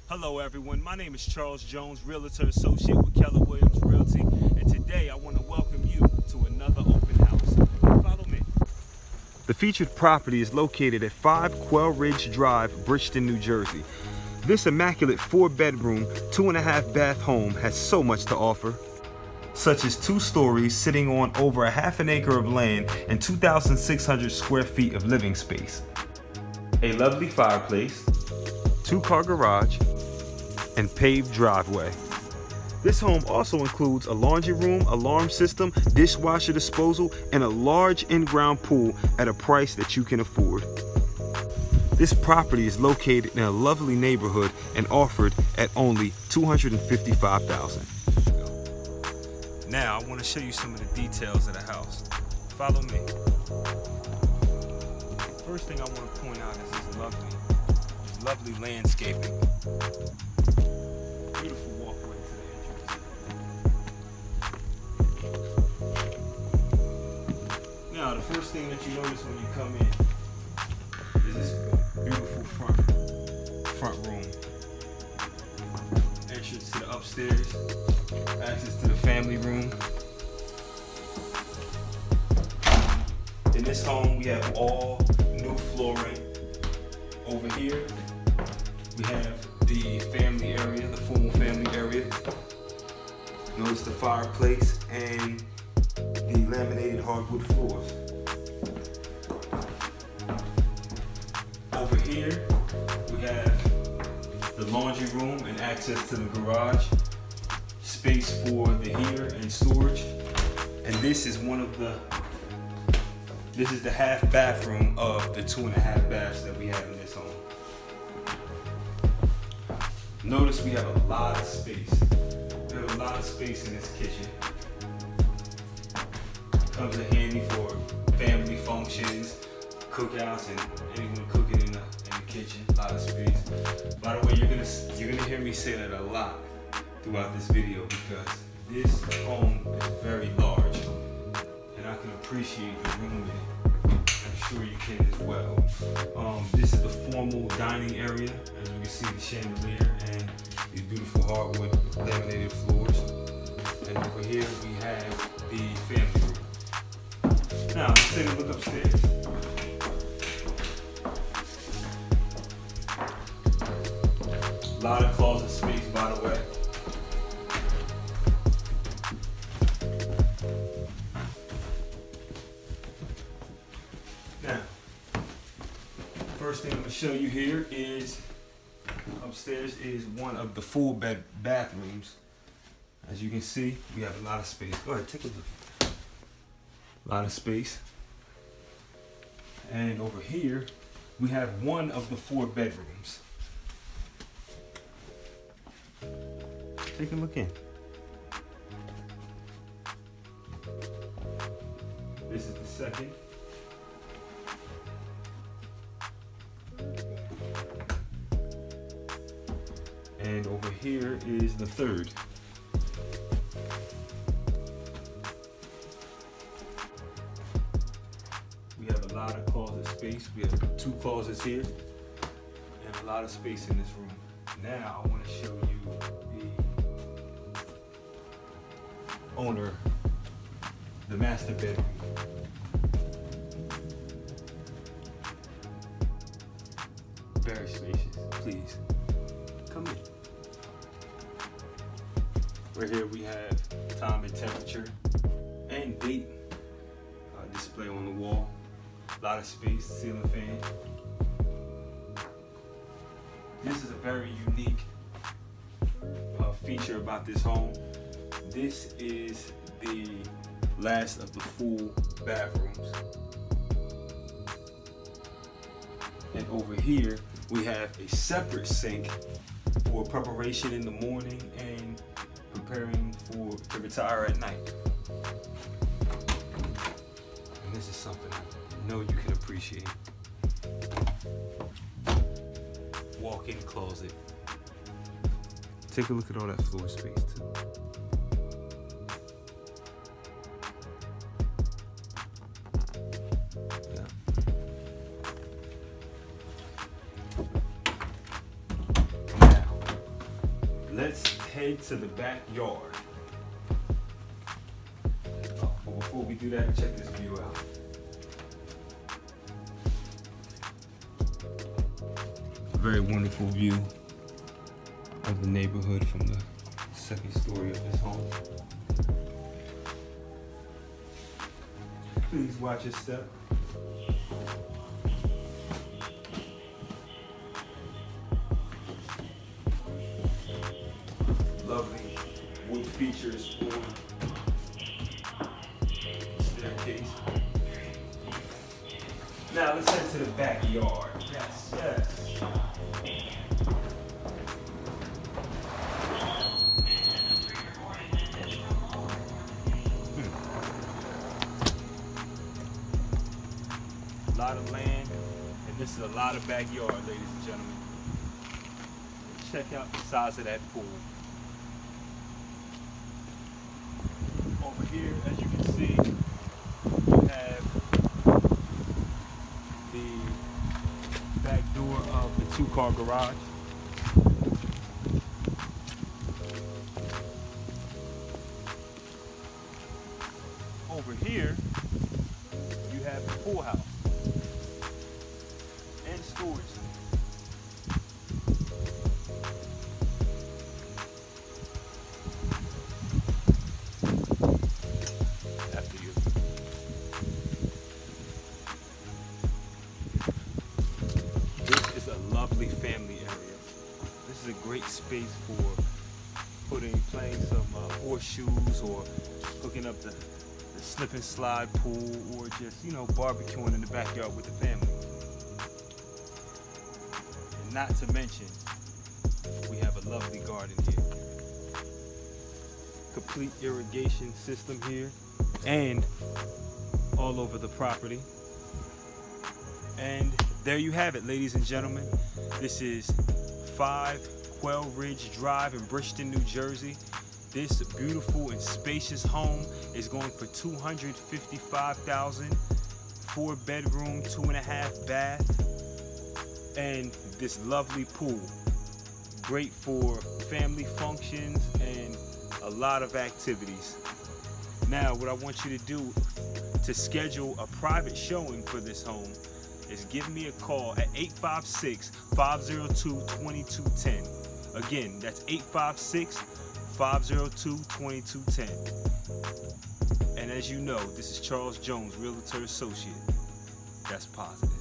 Hello everyone, my name is Charles Jones, Realtor Associate with Keller Williams Realty, and today I want to welcome you to another open house. Follow me. The featured property is located at 5 Quail Ridge Drive, Bridgeton, New Jersey. This immaculate 4-bedroom, 2.5-bath home has so much to offer, such as 2 stories sitting on over a half an acre of land and 2,600 square feet of living space, a lovely fireplace, 2-car garage, and paved driveway. This home also includes a laundry room, alarm system, dishwasher disposal, and a large in-ground pool at a price that you can afford. This property is located in a lovely neighborhood and offered at only $255,000. Now I want to show you some of the details of the house. Follow me. First thing I want to point out is this lovely landscaping. Beautiful walkway to the entrance. Now, the first thing that you notice when you come in is this beautiful front room. Entrance to the upstairs, access to the family room. In this home, we have all new flooring. Over here, we have the family area, the formal family area. Notice the fireplace and the laminated hardwood floors. Over here, we have the laundry room and access to the garage, space for the heater and storage. And this is the half bathroom of the 2.5 baths that we have in this home. Notice we have a lot of space. We have a lot of space in this kitchen. Comes in handy for family functions, cookouts, and anyone cooking in the kitchen. A lot of space. By the way, you're gonna hear me say that a lot throughout this video because this home is very large, and I can appreciate the room in it. I'm sure you can as well. This is the formal dining area. As you can see, the chandelier and these beautiful hardwood laminated floors. And over here we have the family room. Now let's take a look upstairs. A lot of closet space, by the way. Now, first thing I'm going to show you here is upstairs is one of the full bed bathrooms. As you can see, we have a lot of space. Go ahead, take a look. A lot of space. And over here, we have one of the 4 bedrooms. Take a look in. This is the second. And over here is the third. We have a lot of closet space. We have 2 closets here and a lot of space in this room. Now I want to show you the owner, the master bedroom. Very spacious. Please come in. Right here we have time and temperature and date display on the wall. A lot of space, ceiling fan. This is a very unique feature about this home. This is the last of the full bathrooms. And over here we have a separate sink for preparation in the morning and preparing to retire at night. And this is something I know you can appreciate. Walk-in closet. Take a look at all that floor space too. Yeah. Now, let's head to the backyard. But before we do that, check this view out. A very wonderful view of the neighborhood from the second story of this home. Please watch your step. Lovely wood features on the staircase. Now let's head to the backyard. Yes, yes. A lot of land, and this is a lot of backyard, ladies and gentlemen. Check out the size of that pool. Over here, as you can see, you have the back door of the two-car garage. Over here, you have the pool house and storage. After you. This is a lovely family area. This is a great space for playing some horseshoes or hooking up the slip and slide pool, or just, barbecuing in the backyard with the family. And not to mention, we have a lovely garden here. Complete irrigation system here and all over the property. And there you have it, ladies and gentlemen. This is 5 Quail Ridge Drive in Bridgeton, New Jersey. This beautiful and spacious home is going for $255,000, 4-bedroom, 2.5 bath, and this lovely pool. Great for family functions and a lot of activities. Now, what I want you to do to schedule a private showing for this home is give me a call at 856-502-2210. Again, that's 856-502-2210. And as you know, this is Charles Jones, Realtor Associate. That's positive.